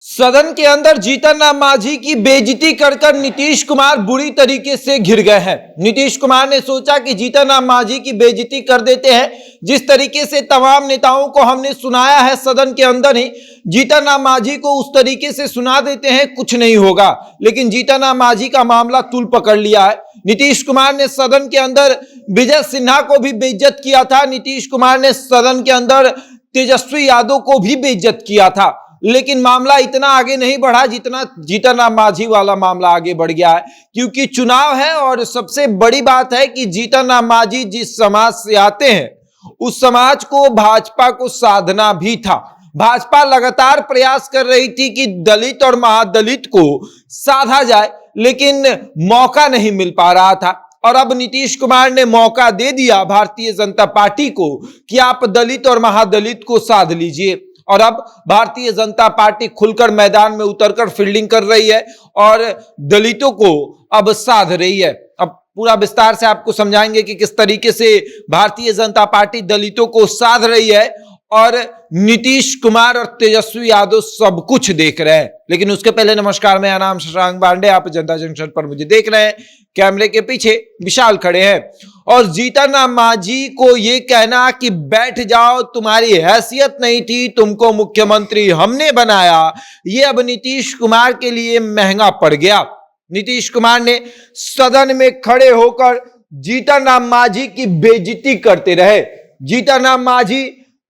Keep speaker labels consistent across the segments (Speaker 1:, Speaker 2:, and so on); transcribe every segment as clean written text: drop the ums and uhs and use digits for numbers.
Speaker 1: सदन के अंदर जीतन राम मांझी की बेइज्जती कर नीतीश कुमार बुरी तरीके से घिर गए हैं। नीतीश कुमार ने सोचा कि जीतन राम मांझी की बेइज्जती कर देते हैं। जिस तरीके से तमाम नेताओं को हमने सुनाया है सदन के अंदर ही, जीतन राम मांझी को उस तरीके से सुना देते हैं, कुछ नहीं होगा। लेकिन जीतन राम मांझी का मामला तूल पकड़ लिया है। नीतीश कुमार ने सदन के अंदर विजय सिन्हा को भी बेइज्जत किया था। नीतीश कुमार ने सदन के अंदर तेजस्वी यादव को भी बेइज्जत किया था। लेकिन मामला इतना आगे नहीं बढ़ा जितना जीतन राम मांझी वाला मामला आगे बढ़ गया है, क्योंकि चुनाव है। और सबसे बड़ी बात है कि जीतन राम मांझी जिस समाज से आते हैं उस समाज को भाजपा को साधना भी था। भाजपा लगातार प्रयास कर रही थी कि दलित और महादलित को साधा जाए, लेकिन मौका नहीं मिल पा रहा था। और अब नीतीश कुमार ने मौका दे दिया भारतीय जनता पार्टी को कि आप दलित और महादलित को साध लीजिए। और अब भारतीय जनता पार्टी खुलकर मैदान में उतरकर फील्डिंग कर रही है और दलितों को अब साध रही है। अब पूरा विस्तार से आपको समझाएंगे कि किस तरीके से भारतीय जनता पार्टी दलितों को साध रही है और नीतीश कुमार और तेजस्वी यादव सब कुछ देख रहे हैं। लेकिन उसके पहले नमस्कार, मेरा नाम शशांक पांडे, आप जनता जंक्शन पर मुझे देख रहे हैं। कैमरे के पीछे विशाल खड़े हैं। और जीतन राम मांझी को यह कहना कि बैठ जाओ, तुम्हारी हैसियत नहीं थी, तुमको मुख्यमंत्री हमने बनाया, यह अब नीतीश कुमार के लिए महंगा पड़ गया। नीतीश कुमार ने सदन में खड़े होकर जीतन राम मांझी की बेइज्जती करते रहे। जीतन राम मांझी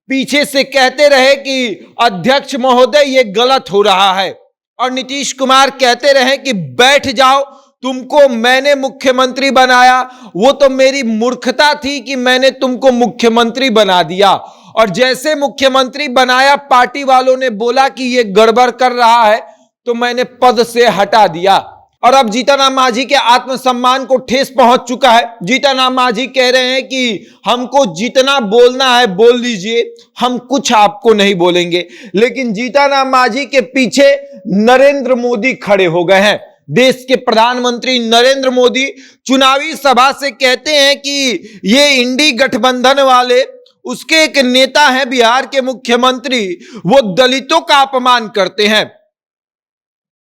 Speaker 1: पीछे से कहते रहे कि अध्यक्ष महोदय ये गलत हो रहा है, और नीतीश कुमार कहते रहे कि बैठ जाओ, तुमको मैंने मुख्यमंत्री बनाया। वो तो मेरी मूर्खता थी कि मैंने तुमको मुख्यमंत्री बना दिया, और जैसे मुख्यमंत्री बनाया पार्टी वालों ने बोला कि ये गड़बड़ कर रहा है तो मैंने पद से हटा दिया। और अब जीतन राम मांझी के आत्मसम्मान को ठेस पहुंच चुका है। जीतन राम मांझी कह रहे हैं कि हमको जितना बोलना है बोल लीजिए, हम कुछ आपको नहीं बोलेंगे। लेकिन जीतन राम मांझी के पीछे नरेंद्र मोदी खड़े हो गए हैं। देश के प्रधानमंत्री नरेंद्र मोदी चुनावी सभा से कहते हैं कि ये इंडी गठबंधन वाले, उसके एक नेता हैं बिहार के मुख्यमंत्री, वो दलितों का अपमान करते हैं।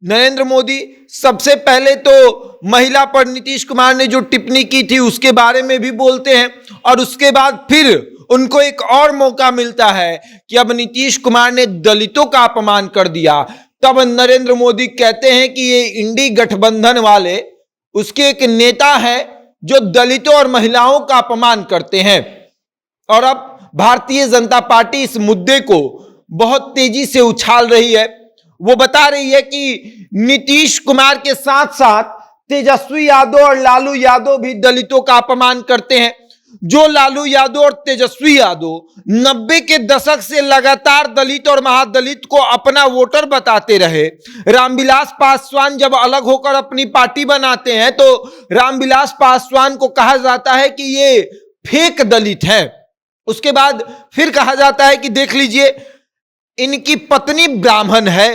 Speaker 1: नरेंद्र मोदी सबसे पहले तो महिला पर नीतीश कुमार ने जो टिप्पणी की थी उसके बारे में भी बोलते हैं, और उसके बाद फिर उनको एक और मौका मिलता है कि अब नीतीश कुमार ने दलितों का अपमान कर दिया। तब नरेंद्र मोदी कहते हैं कि ये इंडी गठबंधन वाले, उसके एक नेता है जो दलितों और महिलाओं का अपमान करते हैं। और अब भारतीय जनता पार्टी इस मुद्दे को बहुत तेजी से उछाल रही है। वो बता रही है कि नीतीश कुमार के साथ साथ तेजस्वी यादव और लालू यादव भी दलितों का अपमान करते हैं। जो लालू यादव और तेजस्वी यादव 90 के दशक से लगातार दलित और महादलित को अपना वोटर बताते रहे। रामविलास पासवान जब अलग होकर अपनी पार्टी बनाते हैं तो रामविलास पासवान को कहा जाता है कि ये फेक दलित है। उसके बाद फिर कहा जाता है कि देख लीजिए इनकी पत्नी ब्राह्मण है।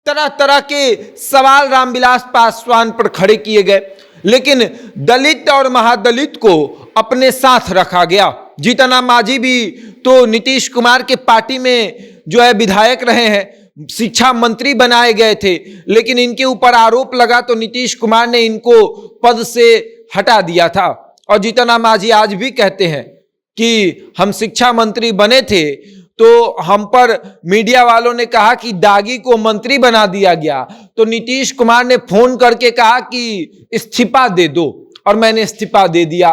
Speaker 1: तरह तरह के सवाल रामविलास पासवान पर खड़े किए गए, लेकिन दलित और महादलित को अपने साथ रखा गया। जीतन राम मांझी भी तो नीतीश कुमार के पार्टी में जो है विधायक रहे हैं, शिक्षा मंत्री बनाए गए थे, लेकिन इनके ऊपर आरोप लगा तो नीतीश कुमार ने इनको पद से हटा दिया था। और जीतन राम मांझी आज भी कहते हैं कि हम शिक्षा मंत्री बने थे तो हम पर मीडिया वालों ने कहा कि दागी को मंत्री बना दिया गया, तो नीतीश कुमार ने फोन करके कहा कि इस्तीफा दे दो, और मैंने इस्तीफा दे दिया।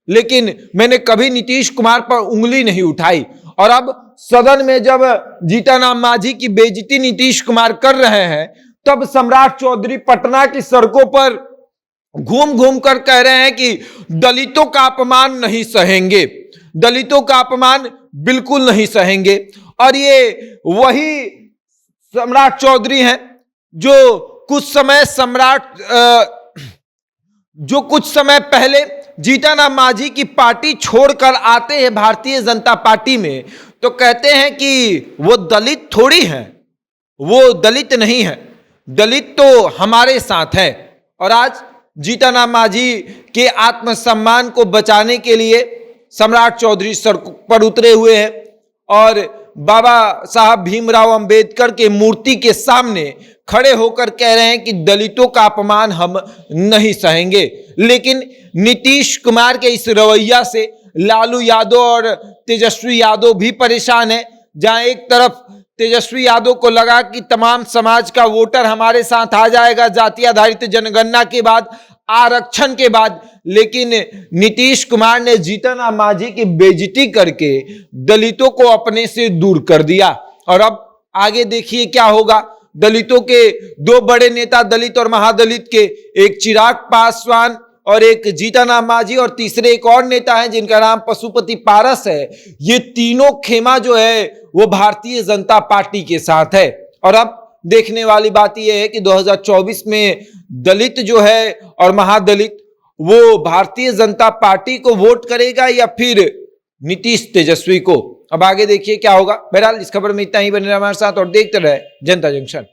Speaker 1: लेकिन मैंने कभी नीतीश कुमार पर उंगली नहीं उठाई। और अब सदन में जब जीतन राम मांझी की बेइज्जती नीतीश कुमार कर रहे हैं, तब सम्राट चौधरी पटना की सड़कों पर घूम घूम कर कह रहे हैं कि दलितों का अपमान नहीं सहेंगे, दलितों का अपमान बिल्कुल नहीं सहेंगे। और ये वही सम्राट चौधरी हैं जो कुछ समय पहले जीतन राम मांझी की पार्टी छोड़कर आते हैं भारतीय जनता पार्टी में, तो कहते हैं कि वो दलित थोड़ी हैं, वो दलित नहीं है, दलित तो हमारे साथ है। और आज जीतन राम मांझी के आत्मसम्मान को बचाने के लिए सम्राट चौधरी सड़क पर उतरे हुए हैं और बाबा साहब भीमराव अंबेडकर के मूर्ति के सामने खड़े होकर कह रहे हैं कि दलितों का अपमान हम नहीं सहेंगे। लेकिन नीतीश कुमार के इस रवैया से लालू यादव और तेजस्वी यादव भी परेशान है। जहां एक तरफ तेजस्वी यादव को लगा कि तमाम समाज का वोटर हमारे साथ आ जाएगा जाति आधारित जनगणना के बाद, आरक्षण के बाद, लेकिन नीतीश कुमार ने जीतन राम मांझी की बेइज्जती करके दलितों को अपने से दूर कर दिया। और अब आगे देखिए क्या होगा। दलितों के दो बड़े नेता, दलित और महादलित के, एक चिराग पासवान और एक जीतन राम मांझी, और तीसरे एक और नेता हैं जिनका नाम पशुपति पारस है। ये तीनों खेमा जो है वो भारतीय जनता पार्टी के साथ है। और अब देखने वाली बात यह है कि 2024 में दलित जो है और महादलित वो भारतीय जनता पार्टी को वोट करेगा या फिर नीतीश तेजस्वी को। अब आगे देखिए क्या होगा। बहरहाल इस खबर में इतना ही, बने रहिए हमारे साथ और देखते रहे जनता जंक्शन।